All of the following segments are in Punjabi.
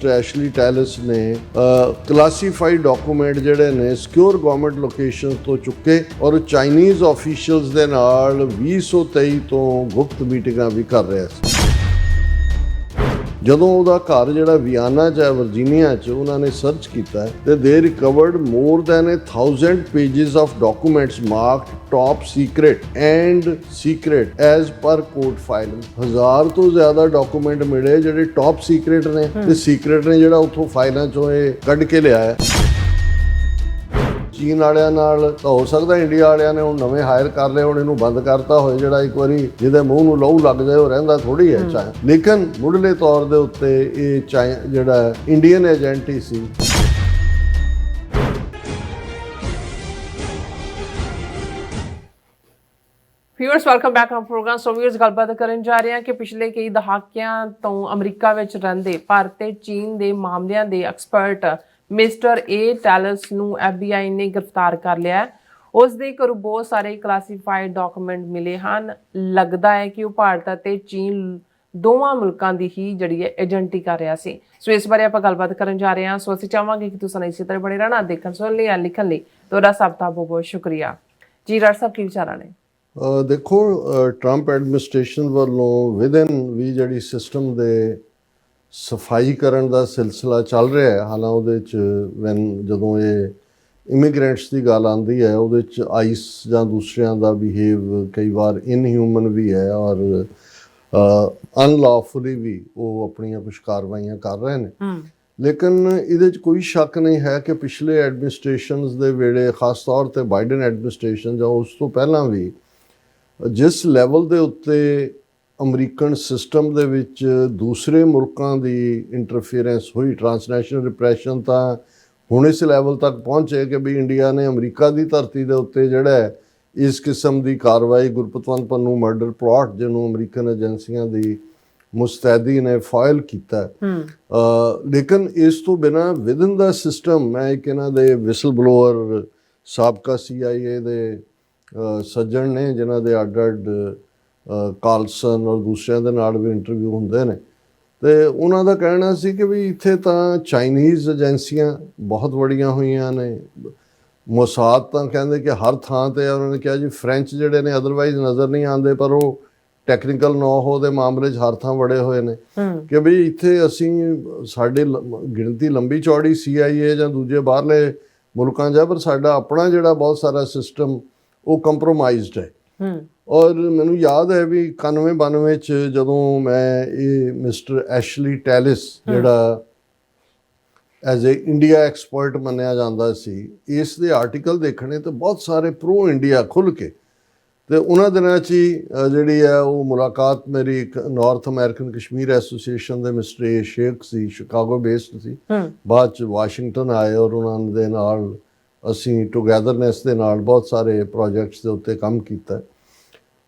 ਮਿਸਟਰ ਐਸ਼ਲੀ ਟੈਲਿਸ ਨੇ ਕਲਾਸੀਫਾਈਡ ਡਾਕੂਮੈਂਟ ਜਿਹੜੇ ਨੇ ਸਿਕਿਉਰ ਗਵਰਨਮੈਂਟ ਲੋਕੇਸ਼ਨ ਤੋਂ ਚੁੱਕੇ ਔਰ ਚਾਈਨੀਜ਼ ਆਫੀਸ਼ੀਅਲਸ ਦੇ ਨਾਲ 2023 ਤੋਂ ਗੁਪਤ ਮੀਟਿੰਗਾਂ ਵੀ ਕਰ ਰਿਹਾ ਸੀ। ਜਦੋਂ ਉਹਦਾ ਘਰ ਜਿਹੜਾ ਵਿਆਨਾ 'ਚ ਹੈ ਵਰਜੀਨੀਆ 'ਚ ਉਹਨਾਂ ਨੇ ਸਰਚ ਕੀਤਾ ਤੇ ਦੇ recovered more than 1000 pages of documents marked top secret and secret as per court file. 1000 ਤੋਂ ਜ਼ਿਆਦਾ ਡਾਕੂਮੈਂਟ ਮਿਲੇ ਜਿਹੜੇ ਟੌਪ ਸੀਕ੍ਰੇਟ ਨੇ ਤੇ ਸੀਕ੍ਰੇਟ ਨੇ ਜਿਹੜਾ ਉੱਥੋਂ ਫਾਈਲਾਂ 'ਚੋਂ ਇਹ ਕੱਢ ਕੇ ਲਿਆ ਹੈ। ਚੀਨ ਵਾਲਿਆਂ ਨਾਲ ਤਾਂ ਹੋ ਸਕਦਾ ਇੰਡੀਆ ਵਾਲਿਆਂ ਨੇ ਹੁਣ ਨਵੇਂ ਹਾਇਰ ਕਰ ਲਏ, ਹੁਣ ਇਹਨੂੰ ਬੰਦ ਕਰਤਾ ਹੋਏ, ਜਿਹੜਾ ਇੱਕ ਵਾਰੀ ਜਿਹਦੇ ਮੂੰਹ ਨੂੰ ਲਹੂ ਲੱਗ ਜਾਏ ਉਹ ਰਹਿੰਦਾ ਥੋੜੀ ਹੈ ਚਾਹੇ। ਲੇਕਿਨ ਮੁੱਢਲੇ ਤੌਰ ਦੇ ਉੱਤੇ ਇਹ ਜਿਹੜਾ Indian agent he C. Viewers welcome back on programme. So viewers ਗੱਲਬਾਤ ਕਰਨ ਜਾ ਰਹੇ ਹਾਂ ਕਿ ਪਿਛਲੇ ਕਈ ਦਹਾਕਿਆਂ ਤੋਂ ਅਮਰੀਕਾ ਵਿੱਚ ਰਹਿੰਦੇ ਭਾਰਤ ਤੇ ਚੀਨ ਦੇ ਮਾਮਲਿਆਂ ਦੇ ਐਕਸਪਰਟ ਮਿਸਟਰ ਏ ਟੈਲਿਸ ਨੂੰ FBI ਨੇ ਗ੍ਰਿਫਤਾਰ ਕਰ ਲਿਆ ਹੈ। ਉਸ ਦੇ ਘਰੋਂ ਬਹੁਤ ਸਾਰੇ ਕਲਾਸੀਫਾਈਡ ਡਾਕੂਮੈਂਟ ਮਿਲੇ ਹਨ। ਲੱਗਦਾ ਹੈ ਕਿ ਉਹ ਭਾਰਤ ਅਤੇ ਚੀਨ ਦੋਵਾਂ ਮੁਲਕਾਂ ਦੀ ਹੀ ਜਿਹੜੀ ਹੈ ਏਜੰਟੀ ਕਰ ਰਿਹਾ ਸੀ। ਸੋ ਇਸ ਬਾਰੇ ਆਪਾਂ ਗੱਲਬਾਤ ਕਰਨ ਜਾ ਰਹੇ ਹਾਂ। ਸੋ ਅਸੀਂ ਚਾਹਾਂਗੇ ਕਿ ਤੁਸੀਂ ਇਸੇ ਤਰ੍ਹਾਂ ਬਣੇ ਰਹਿਣਾ, ਦੇਖਣ ਸੁਣਨ ਲਈ ਜਾਂ ਲਿਖਣ ਲਈ। ਤੁਹਾਡਾ ਸਭ ਦਾ ਬਹੁਤ ਬਹੁਤ ਸ਼ੁਕਰੀਆ ਜੀ। ਡਾਕਟਰ ਸਾਹਿਬ ਕੀ ਵਿਚਾਰਾਂ ਨੇ? ਦੇਖੋ, ਟਰੰਪ ਐਡਮਿਨਿਸਟ੍ਰੇਸ਼ਨ ਵੱਲੋਂ ਵਿਦਨ ਵੀ ਜਿਹੜੀ ਸਿਸਟਮ ਦੇ ਸਫਾਈ ਕਰਨ ਦਾ ਸਿਲਸਿਲਾ ਚੱਲ ਰਿਹਾ ਹੈ। ਹਾਲਾਂਕਿ ਉਹਦੇ 'ਚ ਜਦੋਂ ਇਹ ਇਮੀਗ੍ਰੈਂਟਸ ਦੀ ਗੱਲ ਆਉਂਦੀ ਹੈ ਉਹਦੇ 'ਚ ਆਈਸ ਜਾਂ ਦੂਸਰਿਆਂ ਦਾ ਬਿਹੇਵ ਕਈ ਵਾਰ ਇਨਹਿਊਮਨ ਵੀ ਹੈ ਔਰ ਅਨਲੌਫੁਲੀ ਵੀ ਉਹ ਆਪਣੀਆਂ ਕੁਛ ਕਾਰਵਾਈਆਂ ਕਰ ਰਹੇ ਨੇ। ਲੇਕਿਨ ਇਹਦੇ 'ਚ ਕੋਈ ਸ਼ੱਕ ਨਹੀਂ ਹੈ ਕਿ ਪਿਛਲੇ ਐਡਮਿਨਿਸਟ੍ਰੇਸ਼ਨਸ ਦੇ ਵੇਲੇ, ਖਾਸ ਤੌਰ 'ਤੇ ਬਾਈਡਨ ਐਡਮਿਨਿਸਟ੍ਰੇਸ਼ਨ ਜਾਂ ਉਸ ਤੋਂ ਪਹਿਲਾਂ ਵੀ, ਜਿਸ ਲੈਵਲ ਦੇ ਉੱਤੇ ਅਮਰੀਕਨ ਸਿਸਟਮ ਦੇ ਵਿੱਚ ਦੂਸਰੇ ਮੁਲਕਾਂ ਦੀ ਇੰਟਰਫੀਅਰੈਂਸ ਹੋਈ, ਟਰਾਂਸਨੈਸ਼ਨਲ ਰਿਪਰੈਸ਼ਨ ਤਾਂ ਹੁਣ ਇਸ ਲੈਵਲ ਤੱਕ ਪਹੁੰਚੇ ਕਿ ਵੀ ਇੰਡੀਆ ਨੇ ਅਮਰੀਕਾ ਦੀ ਧਰਤੀ ਦੇ ਉੱਤੇ ਜਿਹੜਾ ਇਸ ਕਿਸਮ ਦੀ ਕਾਰਵਾਈ, ਗੁਰਪਤਵੰਤ ਪੰਨੂ ਮਰਡਰ ਪਲਾਟ ਜਿਹਨੂੰ ਅਮਰੀਕਨ ਏਜੰਸੀਆਂ ਦੀ ਮੁਸਤੈਦੀ ਨੇ ਫਾਈਲ ਕੀਤਾ। ਲੇਕਿਨ ਇਸ ਤੋਂ ਬਿਨਾਂ ਵਿਦਨ ਦਾ ਸਿਸਟਮ, ਮੈਂ ਇੱਕ ਇਹਨਾਂ ਦੇ ਵਿਸਲ ਬਲੋਅਰ ਸਾਬਕਾ CIA ਦੇ ਸੱਜਣ ਨੇ ਜਿਨ੍ਹਾਂ ਦੇ ਅੱਡ ਕਾਲਸਨ ਔਰ ਦੂਸਰਿਆਂ ਦੇ ਨਾਲ ਵੀ ਇੰਟਰਵਿਊ ਹੁੰਦੇ ਨੇ, ਤੇ ਉਹਨਾਂ ਦਾ ਕਹਿਣਾ ਸੀ ਕਿ ਵੀ ਇੱਥੇ ਤਾਂ ਚਾਈਨੀਜ਼ ਏਜੰਸੀਆਂ ਬਹੁਤ ਵੜੀਆਂ ਹੋਈਆਂ ਨੇ। ਮੋਸਾਦ ਤਾਂ ਕਹਿੰਦੇ ਕਿ ਹਰ ਥਾਂ 'ਤੇ, ਉਹਨਾਂ ਨੇ ਕਿਹਾ ਜੀ ਫਰੈਂਚ ਜਿਹੜੇ ਨੇ ਅਦਰਵਾਈਜ਼ ਨਜ਼ਰ ਨਹੀਂ ਆਉਂਦੇ ਪਰ ਉਹ ਟੈਕਨੀਕਲ ਨੋ-ਹੋ ਦੇ ਮਾਮਲੇ 'ਚ ਹਰ ਥਾਂ ਵੜੇ ਹੋਏ ਨੇ ਕਿ ਵੀ ਇੱਥੇ ਸਾਡੀ ਗਿਣਤੀ ਲੰਬੀ ਚੌੜੀ CIA ਜਾਂ ਦੂਜੇ ਬਾਹਰਲੇ ਮੁਲਕਾਂ 'ਚ, ਪਰ ਸਾਡਾ ਆਪਣਾ ਜਿਹੜਾ ਬਹੁਤ ਸਾਰਾ ਸਿਸਟਮ ਉਹ ਕੰਪਰੋਮਾਈਜ਼ਡ ਹੈ। ਔਰ ਮੈਨੂੰ ਯਾਦ ਹੈ ਵੀ 91-92 'ਚ ਜਦੋਂ ਮੈਂ ਇਹ ਮਿਸਟਰ ਐਸ਼ਲੀ ਟੈਲਿਸ ਜਿਹੜਾ ਐਜ਼ ਏ ਇੰਡੀਆ ਐਕਸਪਰਟ ਮੰਨਿਆ ਜਾਂਦਾ ਸੀ, ਇਸ ਦੇ ਆਰਟੀਕਲ ਦੇਖਣੇ ਤੇ ਬਹੁਤ ਸਾਰੇ ਪ੍ਰੋ ਇੰਡੀਆ ਖੁੱਲ੍ਹ ਕੇ, ਤੇ ਉਹਨਾਂ ਦਿਨਾਂ 'ਚ ਹੀ ਜਿਹੜੀ ਹੈ ਉਹ ਮੁਲਾਕਾਤ ਮੇਰੀ ਇੱਕ ਨਾਰਥ ਅਮਰੀਕਨ ਕਸ਼ਮੀਰ ਐਸੋਸੀਏਸ਼ਨ ਦੇ ਮਿਸਟਰ ਏ ਸ਼ੇਖ ਸੀ, ਸ਼ਿਕਾਗੋ ਬੇਸਡ ਸੀ, ਬਾਅਦ 'ਚ ਵਾਸ਼ਿੰਗਟਨ ਆਏ ਔਰ ਉਹਨਾਂ ਦੇ ਨਾਲ ਅਸੀਂ ਟੂਗੈਦਰਨੈਸ ਦੇ ਨਾਲ ਬਹੁਤ ਸਾਰੇ ਪ੍ਰੋਜੈਕਟਸ ਦੇ ਉੱਤੇ ਕੰਮ ਕੀਤਾ।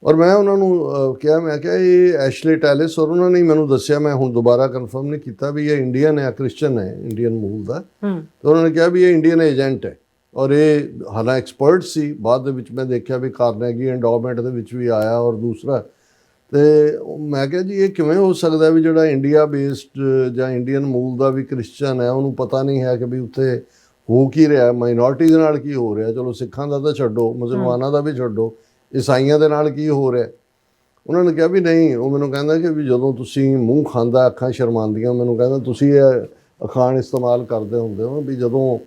ਔਰ ਮੈਂ ਉਹਨਾਂ ਨੂੰ ਕਿਹਾ, ਮੈਂ ਕਿਹਾ ਇਹ ਐਸ਼ਲੀ ਟੈਲਿਸ, ਔਰ ਉਹਨਾਂ ਨੇ ਮੈਨੂੰ ਦੱਸਿਆ, ਮੈਂ ਹੁਣ ਦੁਬਾਰਾ ਕਨਫਰਮ ਨਹੀਂ ਕੀਤਾ ਵੀ ਇਹ ਇੰਡੀਅਨ ਹੈ, ਕ੍ਰਿਸਚਨ ਹੈ, ਇੰਡੀਅਨ ਮੂਲ ਦਾ। ਤੇ ਉਹਨਾਂ ਨੇ ਕਿਹਾ ਵੀ ਇਹ ਇੰਡੀਅਨ ਏਜੰਟ ਹੈ ਔਰ ਇਹ ਹਾਲਾਂ ਐਕਸਪਰਟ ਸੀ। ਬਾਅਦ ਦੇ ਵਿੱਚ ਮੈਂ ਦੇਖਿਆ ਵੀ ਕਾਰਨੇਗੀ ਐਂਡੋਮੈਂਟ ਦੇ ਵਿੱਚ ਵੀ ਆਇਆ ਔਰ ਦੂਸਰਾ। ਤੇ ਮੈਂ ਕਿਹਾ ਜੀ ਇਹ ਕਿਵੇਂ ਹੋ ਸਕਦਾ ਵੀ ਜਿਹੜਾ ਇੰਡੀਆ ਬੇਸਡ ਜਾਂ ਇੰਡੀਅਨ ਮੂਲ ਦਾ ਵੀ ਕ੍ਰਿਸਚਨ ਹੈ, ਉਹਨੂੰ ਪਤਾ ਨਹੀਂ ਹੈ ਕਿ ਵੀ ਉੱਥੇ ਹੋ ਕੀ ਰਿਹਾ, ਮਾਈਨੋਰਟੀਜ਼ ਨਾਲ ਕੀ ਹੋ ਰਿਹਾ। ਚਲੋ ਸਿੱਖਾਂ ਦਾ ਤਾਂ ਛੱਡੋ, ਮੁਸਲਮਾਨਾਂ ਦਾ ਵੀ ਛੱਡੋ, ਈਸਾਈਆਂ ਦੇ ਨਾਲ ਕੀ ਹੋ ਰਿਹਾ। ਉਹਨਾਂ ਨੇ ਕਿਹਾ ਵੀ ਨਹੀਂ। ਉਹ ਮੈਨੂੰ ਕਹਿੰਦਾ ਕਿ ਵੀ ਜਦੋਂ ਤੁਸੀਂ ਮੂੰਹ ਖਾਂਦਾ ਅੱਖਾਂ ਸ਼ਰਮਾਉਂਦੀਆਂ, ਮੈਨੂੰ ਕਹਿੰਦਾ ਤੁਸੀਂ ਇਹ ਅਖਾਣ ਇਸਤੇਮਾਲ ਕਰਦੇ ਹੁੰਦੇ ਹੋ ਵੀ ਜਦੋਂ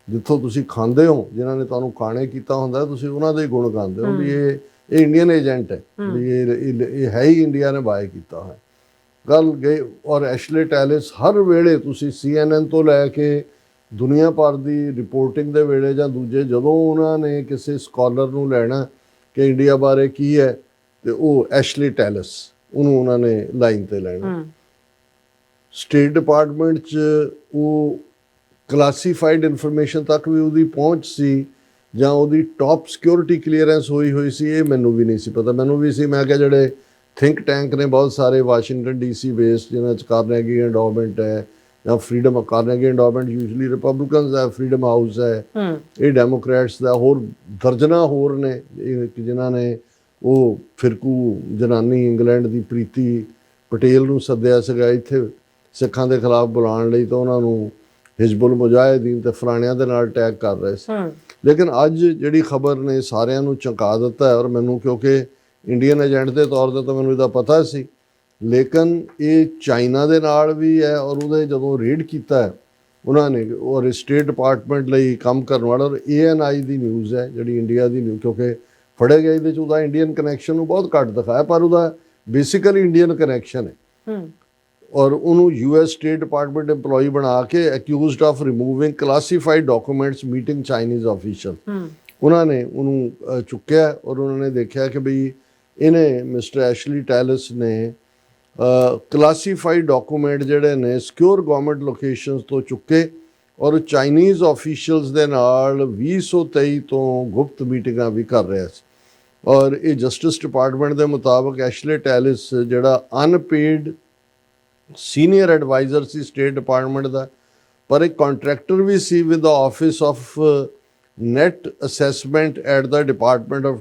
ਜਿੱਥੋਂ ਤੁਸੀਂ ਖਾਂਦੇ ਹੋ, ਜਿਨ੍ਹਾਂ ਨੇ ਤੁਹਾਨੂੰ ਖਾਣੇ ਕੀਤਾ ਹੁੰਦਾ, ਤੁਸੀਂ ਉਹਨਾਂ ਦੇ ਗੁਣ ਗਾਉਂਦੇ ਹੋ ਵੀ ਇਹ ਇੰਡੀਅਨ ਏਜੰਟ ਹੈ, ਵੀ ਇਹ ਹੈ ਹੀ ਇੰਡੀਆ ਨੇ ਬਾਏ ਕੀਤਾ ਹੈ। ਗੱਲ ਗਈ। ਔਰ ਐਸ਼ਲੀ ਟੈਲਿਸ ਹਰ ਵੇਲੇ ਤੁਸੀਂ CNN ਤੋਂ ਲੈ ਕੇ ਦੁਨੀਆ ਭਰ ਦੀ ਰਿਪੋਰਟਿੰਗ ਦੇ ਵੇਲੇ ਜਾਂ ਦੂਜੇ, ਜਦੋਂ ਉਹਨਾਂ ਨੇ ਕਿਸੇ ਸਕਾਲਰ ਨੂੰ ਲੈਣਾ ਕਿ ਇੰਡੀਆ ਬਾਰੇ ਕੀ ਹੈ, ਤੇ ਉਹ ਐਸ਼ਲੀ ਟੈਲਿਸ, ਉਹਨੂੰ ਉਹਨਾਂ ਨੇ ਲਾਈਨ 'ਤੇ ਲੈਣਾ। ਸਟੇਟ ਡਿਪਾਰਟਮੈਂਟ 'ਚ ਉਹ ਕਲਾਸੀਫਾਈਡ ਇਨਫੋਰਮੇਸ਼ਨ ਤੱਕ ਵੀ ਉਹਦੀ ਪਹੁੰਚ ਸੀ ਜਾਂ ਉਹਦੀ ਟੌਪ ਸਿਕਿਉਰਿਟੀ ਕਲੀਅਰੈਂਸ ਹੋਈ ਸੀ, ਇਹ ਮੈਨੂੰ ਵੀ ਨਹੀਂ ਸੀ ਪਤਾ। ਮੈਨੂੰ ਵੀ ਸੀ, ਮੈਂ ਕਿਹਾ ਜਿਹੜੇ ਥਿੰਕ ਟੈਂਕ ਨੇ ਬਹੁਤ ਸਾਰੇ ਵਾਸ਼ਿੰਗਟਨ DC ਬੇਸਡ, ਜਿਨ੍ਹਾਂ 'ਚ ਕਾਰਨੇਗੀ ਐਂਡੋਮੈਂਟ ਹੈ ਜਾਂ freedom Carnegie endowment usually Republicans ਹੈ, ਫਰੀडम ਹਾਊਸ ਹੈ, ਇਹ ਡੈਮੋਕ੍ਰੈਟਸ ਦਾ, ਹੋਰ ਦਰਜਨਾਂ ਹੋਰ ਨੇ ਜਿਨ੍ਹਾਂ ਨੇ ਉਹ ਫਿਰਕੂ ਜਨਾਨੀ ਇੰਗਲੈਂਡ ਦੀ ਪ੍ਰੀਤੀ ਪਟੇਲ ਨੂੰ ਸੱਦਿਆ ਸੀਗਾ ਇੱਥੇ ਸਿੱਖਾਂ ਦੇ ਖਿਲਾਫ ਬੁਲਾਉਣ ਲਈ ਤਾਂ ਉਹਨਾਂ ਨੂੰ ਹਿਜ਼ਬੁਲ ਮੁਜਾਹਿਦੀਨ ਤੇ ਫਲਾਣਿਆਂ ਦੇ ਨਾਲ ਅਟੈਕ ਕਰ ਰਹੇ ਸੀ। ਲੇਕਿਨ ਅੱਜ ਜਿਹੜੀ ਖਬਰ ਨੇ ਸਾਰਿਆਂ ਨੂੰ ਚੌਂਕਾ ਦਿੱਤਾ ਹੈ, ਔਰ ਮੈਨੂੰ ਕਿਉਂਕਿ ਇੰਡੀਅਨ ਏਜੰਟ ਦੇ ਤੌਰ ਤੇ ਤਾਂ ਮੈਨੂੰ ਇਹਦਾ ਪਤਾ ਸੀ, ਲੇਕਿਨ ਇਹ ਚਾਈਨਾ ਦੇ ਨਾਲ ਵੀ ਹੈ। ਔਰ ਉਹਦੇ ਜਦੋਂ ਰੇਡ ਕੀਤਾ ਹੈ ਉਹਨਾਂ ਨੇ, ਔਰ ਸਟੇਟ ਡਿਪਾਰਟਮੈਂਟ ਲਈ ਕੰਮ ਕਰਨ ਵਾਲਾ, ਔਰ ANI ਦੀ ਨਿਊਜ਼ ਹੈ ਜਿਹੜੀ ਇੰਡੀਆ ਦੀ ਨਿਊਜ਼, ਕਿਉਂਕਿ ਫੜਿਆ ਗਿਆ ਇਹਦੇ 'ਚ ਉਹਦਾ ਇੰਡੀਅਨ ਕਨੈਕਸ਼ਨ ਨੂੰ ਬਹੁਤ ਘੱਟ ਦਿਖਾਇਆ, ਪਰ ਉਹਦਾ ਬੇਸਿਕਲੀ ਇੰਡੀਅਨ ਕਨੈਕਸ਼ਨ ਹੈ। ਔਰ ਉਹਨੂੰ US ਸਟੇਟ ਡਿਪਾਰਟਮੈਂਟ EMPLOYEE ਬਣਾ ਕੇ accused of removing classified documents meeting Chinese officials ਉਹਨਾਂ ਨੇ ਉਹਨੂੰ ਚੁੱਕਿਆ। ਔਰ ਉਹਨਾਂ ਨੇ ਦੇਖਿਆ ਕਿ ਬਈ ਇਹਨੇ ਮਿਸਟਰ ਐਸ਼ਲੀ ਟੈਲਸ ਨੇ ਕਲਾਸੀਫਾਈਡ ਡਾਕੂਮੈਂਟ ਜਿਹੜੇ ਨੇ ਸਿਕਿਉਰ ਗਵਰਨਮੈਂਟ ਲੋਕੇਸ਼ਨਸ ਤੋਂ ਚੁੱਕੇ, ਔਰ ਚਾਈਨੀਜ਼ ਆਫੀਸ਼ੀਅਲਸ ਦੇ ਨਾਲ 2023 ਤੋਂ ਗੁਪਤ ਮੀਟਿੰਗਾਂ ਵੀ ਕਰ ਰਿਹਾ ਸੀ। ਔਰ ਇਹ ਜਸਟਿਸ ਡਿਪਾਰਟਮੈਂਟ ਦੇ ਮੁਤਾਬਕ ਐਸ਼ਲੇ ਟੈਲਸ ਜਿਹੜਾ ਅਨਪੇਡ ਸੀਨੀਅਰ ਐਡਵਾਈਜ਼ਰ ਸੀ ਸਟੇਟ ਡਿਪਾਰਟਮੈਂਟ ਦਾ, ਪਰ ਇੱਕ ਕੰਟਰੈਕਟਰ ਵੀ ਸੀ with the office of net assessment at the department of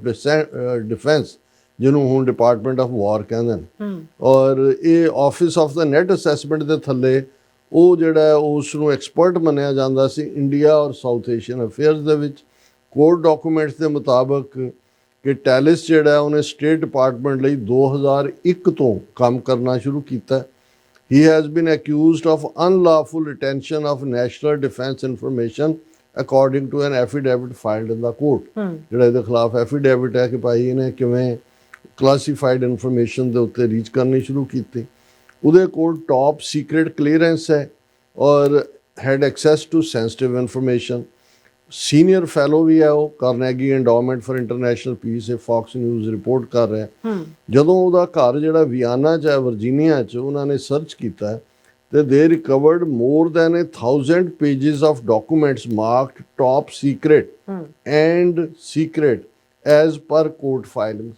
defence, ਜਿਹਨੂੰ ਹੁਣ ਡਿਪਾਰਟਮੈਂਟ ਆਫ ਵਾਰ ਕਹਿੰਦੇ ਨੇ। ਔਰ ਇਹ office of the net assessment ਦੇ ਥੱਲੇ ਉਹ ਜਿਹੜਾ ਉਸ ਨੂੰ ਐਕਸਪਰਟ ਮੰਨਿਆ ਜਾਂਦਾ ਸੀ ਇੰਡੀਆ ਔਰ ਸਾਊਥ ਏਸ਼ੀਅਨ ਅਫੇਅਰਸ ਦੇ ਵਿੱਚ। ਕੋਰਟ ਡਾਕੂਮੈਂਟਸ ਦੇ ਮੁਤਾਬਕ ਕਿ ਟੈਲਿਸ ਜਿਹੜਾ ਉਹਨੇ ਸਟੇਟ ਡਿਪਾਰਟਮੈਂਟ ਲਈ 2001 ਤੋਂ ਕੰਮ ਕਰਨਾ ਸ਼ੁਰੂ ਕੀਤਾ। He has been accused of unlawful retention of national defense information according to an affidavit filed in the court. ਜਿਹੜਾ ਇਹਦੇ ਖਿਲਾਫ ਐਫੀਡੇਵਿਟ ਹੈ ਕਿ ਭਾਈ ਇਹਨੇ ਕਿਵੇਂ ਕਲਾਸੀਫਾਈਡ ਇਨਫੋਰਮੇਸ਼ਨ ਦੇ ਉੱਤੇ ਰੀਚ ਕਰਨੀ ਸ਼ੁਰੂ ਕੀਤੀ। ਉਹਦੇ ਕੋਲ ਟੌਪ ਸੀਕ੍ਰੇਟ ਕਲੀਅਰੈਂਸ ਹੈ ਔਰ had access to sensitive information. Senior fellow ਵੀ ਹੈ ਉਹ, Carnegie Endowment for International Peace, ਇਹ ਫੌਕਸ ਨਿਊਜ਼ ਰਿਪੋਰਟ ਕਰ ਰਿਹਾ। ਜਦੋਂ ਉਹਦਾ ਘਰ ਜਿਹੜਾ ਵਿਆਨਾ 'ਚ ਹੈ ਵਰਜੀਨੀਆ 'ਚ, ਉਹਨਾਂ ਨੇ ਸਰਚ ਕੀਤਾ ਤੇ ਦੇ recovered more than 1000 pages of documents marked top secret and secret as per court filings.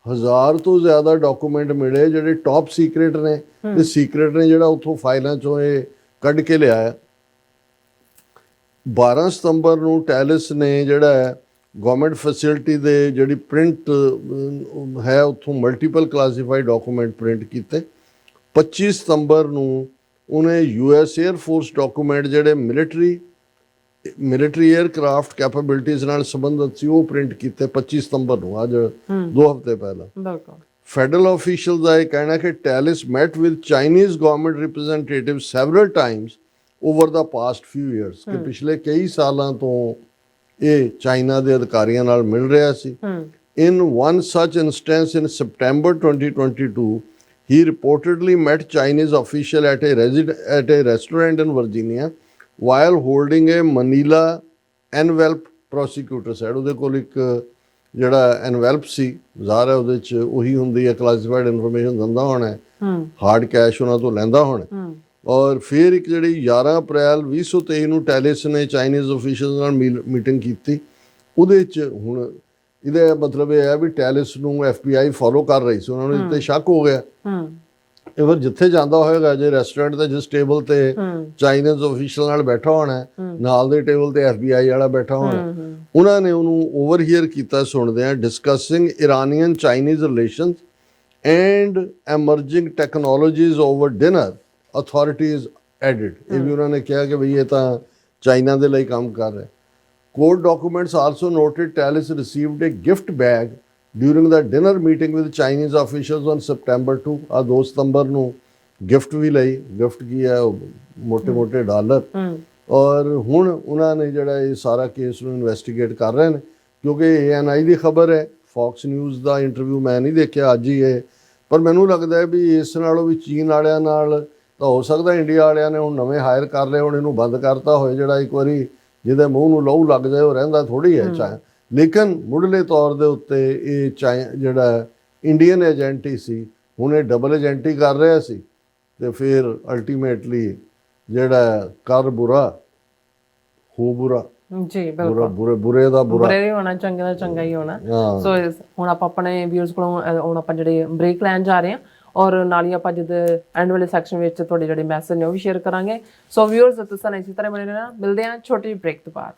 1000 ਤੋਂ ਜ਼ਿਆਦਾ ਡਾਕੂਮੈਂਟ ਮਿਲੇ ਜਿਹੜੇ ਟੌਪ ਸੀਕ੍ਰੇਟ ਨੇ ਤੇ ਸੀਕ੍ਰੇਟ ਨੇ ਜਿਹੜਾ ਉੱਥੋਂ ਫਾਈਲਾਂ 'ਚੋਂ ਇਹ ਕੱਢ ਕੇ ਲਿਆਇਆ। 12 ਸਤੰਬਰ ਨੂੰ ਟੈਲਿਸ ਨੇ ਜਿਹੜਾ ਹੈ ਗਵਰਨਮੈਂਟ ਫੈਸਿਲਿਟੀ ਦੇ ਜਿਹੜੀ ਪ੍ਰਿੰਟ ਹੈ ਉੱਥੋਂ ਮਲਟੀਪਲ ਕਲਾਸੀਫਾਈਡ ਡਾਕੂਮੈਂਟ ਪ੍ਰਿੰਟ ਕੀਤੇ। 25 ਸਤੰਬਰ ਨੂੰ ਉਹਨੇ US 에ਅਰ ਫੋਰਸ ਡਾਕੂਮੈਂਟ ਜਿਹੜੇ ਮਿਲਟਰੀ 에ਅਰਕ੍ਰਾਫਟ ਕੈਪੇਬਿਲਿਟੀਜ਼ ਨਾਲ ਸੰਬੰਧਿਤ ਸੀ ਉਹ ਪ੍ਰਿੰਟ ਕੀਤੇ 25 ਸਤੰਬਰ ਨੂੰ, ਅੱਜ 2 ਹਫ਼ਤੇ ਪਹਿਲਾਂ। ਫੈਡਰਲ ਆਫੀਸ਼ੀਅਲ ਦਾ ਇਹ ਕਹਿਣਾ ਕਿ Tellis met with Chinese government representative several times over the past few years, ਕਿ ਪਿਛਲੇ ਕਈ ਸਾਲਾਂ ਤੋਂ ਇਹ ਚਾਈਨਾ ਦੇ ਅਧਿਕਾਰੀਆਂ ਨਾਲ ਮਿਲ ਰਿਹਾ ਸੀ। In one such instance in September 2022 he reportedly met Chinese official at a restaurant in Virginia while holding a Manila envelope, prosecutor said। ਉਹਦੇ ਕੋਲ ਇੱਕ ਜਿਹੜਾ ਐਨਵੈਲਪ ਸੀ, ਜ਼ਾਹਰ ਹੈ ਉਹਦੇ 'ਚ ਉਹੀ ਹੁੰਦੀ ਹੈ ਕਲਾਸੀਫਾਈਡ ਇਨਫੋਰਮੇਸ਼ਨ ਦਿੰਦਾ ਹੋਣਾ, ਹਾਰਡ ਕੈਸ਼ ਉਹਨਾਂ ਤੋਂ ਲੈਂਦਾ ਹੋਣਾ। ਔਰ ਫਿਰ ਇੱਕ ਜਿਹੜੀ 11 ਅਪ੍ਰੈਲ 2023 ਨੂੰ ਟੈਲਿਸ ਨੇ ਚਾਈਨੀਜ਼ ਆਫੀਸ਼ੀਅਲ ਨਾਲ ਮੀਟਿੰਗ ਕੀਤੀ। ਉਹਦੇ 'ਚ ਹੁਣ ਇਹਦਾ ਮਤਲਬ ਇਹ ਹੈ ਵੀ ਟੈਲਿਸ ਨੂੰ FBI ਫੋਲੋ ਕਰ ਰਹੀ ਸੀ, ਉਹਨਾਂ ਨੂੰ ਇਸ 'ਤੇ ਸ਼ੱਕ ਹੋ ਗਿਆ। ਇਹ ਫਿਰ ਜਿੱਥੇ ਜਾਂਦਾ ਹੋਏਗਾ, ਜੇ ਰੈਸਟੋਰੈਂਟ ਤੇ ਜਿਸ ਟੇਬਲ ਤੇ ਚਾਈਨੀਜ਼ ਆਫੀਸ਼ੀਅਲ ਨਾਲ ਬੈਠਾ ਹੋਣਾ, ਨਾਲ ਦੇ ਟੇਬਲ ਤੇ FBI ਵਾਲਾ ਬੈਠਾ ਹੋਣਾ, ਉਹਨਾਂ ਨੇ ਉਹਨੂੰ ਓਵਰਹੀਅਰ ਕੀਤਾ ਸੁਣਦੇ ਆ discussing Iranian Chinese relations and emerging technologies over dinner, authorities added. ਇਹ ਵੀ ਉਹਨਾਂ ਨੇ ਕਿਹਾ ਕਿ ਬਈ ਇਹ ਤਾਂ ਚਾਈਨਾ ਦੇ ਲਈ ਕੰਮ ਕਰ ਰਿਹਾ। Court documents also noted Talis received a gift bag during the dinner meeting with Chinese officials on September 2। 2 ਸਤੰਬਰ ਨੂੰ ਗਿਫਟ ਵੀ ਲਈ। ਗਿਫਟ ਕੀ ਹੈ? ਮੋਟੇ-ਮੋਟੇ ਡਾਲਰ। ਔਰ ਹੁਣ ਉਹਨਾਂ ਨੇ ਜਿਹੜਾ ਇਹ ਸਾਰਾ ਕੇਸ ਨੂੰ ਇਨਵੈਸਟੀਗੇਟ ਕਰ ਰਹੇ ਨੇ, ਕਿਉਂਕਿ ANI ਦੀ ਖਬਰ ਹੈ। ਫੌਕਸ ਨਿਊਜ਼ ਦਾ ਇੰਟਰਵਿਊ ਮੈਂ ਨਹੀਂ ਦੇਖਿਆ, ਅੱਜ ਹੀ ਇਹ, ਪਰ ਮੈਨੂੰ ਲੱਗਦਾ ਹੈ ਵੀ ਇਸ ਨਾਲੋਂ ਵੀ ਚੀਨ ਵਾਲਿਆਂ ਨਾਲ ਤਾਂ ਹੋ ਸਕਦਾ ਇੰਡੀਆ ਵਾਲਿਆਂ ਨੇ ਹੁਣ ਨਵੇਂ ਹਾਇਰ ਕਰ ਲਏ, ਹੁਣ ਇਹਨੂੰ ਬੰਦ ਕਰਤਾ ਹੋਏ। ਜਿਹੜਾ ਇੱਕ ਵਾਰੀ ਜਿਹਦੇ ਮੂੰਹ ਨੂੰ ਲਹੂ ਲੱਗ ਜਾਏ ਉਹ ਰਹਿੰਦਾ ਥੋੜ੍ਹੀ ਹੈ। ਲੇਕਿਨ ਮੁੱਢਲੇ ਤੌਰ ਦੇ ਉੱਤੇ ਇਹ ਜਿਹੜਾ ਇੰਡੀਅਨ ਏਜੰਟ ਹੀ ਸੀ, ਹੁਣ ਇਹ ਡਬਲ ਏਜੰਟੀ ਕਰ ਰਿਹਾ ਸੀ। ਤੇ ਫਿਰ ਅਲਟੀਮੇਟਲੀ ਜਿਹੜਾ ਕਰ ਬੁਰਾ ਹੋ ਬੁਰਾ, ਜੀ ਬਿਲਕੁਲ, ਬੁਰੇ ਦਾ ਬੁਰਾ ਹੀ ਹੋਣਾ, ਚੰਗੇ ਦਾ ਚੰਗਾ ਹੀ ਹੋਣਾ। ਸੋ ਹੁਣ ਆਪਾਂ ਆਪਣੇ ਵਿਊਅਰਸ ਕੋਲੋਂ ਹੁਣ ਆਪਾਂ ਜਿਹੜੇ ਬ੍ਰੇਕ ਲੈਣ ਜਾ ਰਹੇ ਹਾਂ, ਔਰ ਨਾਲ ਹੀ ਆਪਾਂ ਜਦ ਐਂਡ ਵਾਲੇ ਸੈਕਸ਼ਨ ਵਿੱਚ ਤੁਹਾਡੇ ਜਿਹੜੇ ਮੈਸੇਜ ਨੇ ਉਹ ਵੀ ਸ਼ੇਅਰ ਕਰਾਂਗੇ। ਸੋ ਵਿਊਅਰਸ ਤੁਸੀਂ ਇਸੇ ਤਰ੍ਹਾਂ ਬਣੇ ਰਹਿਣਾ, ਮਿਲਦੇ ਹਾਂ ਛੋਟੀ ਜਿਹੀ ਬ੍ਰੇਕ ਤੋਂ ਬਾਅਦ।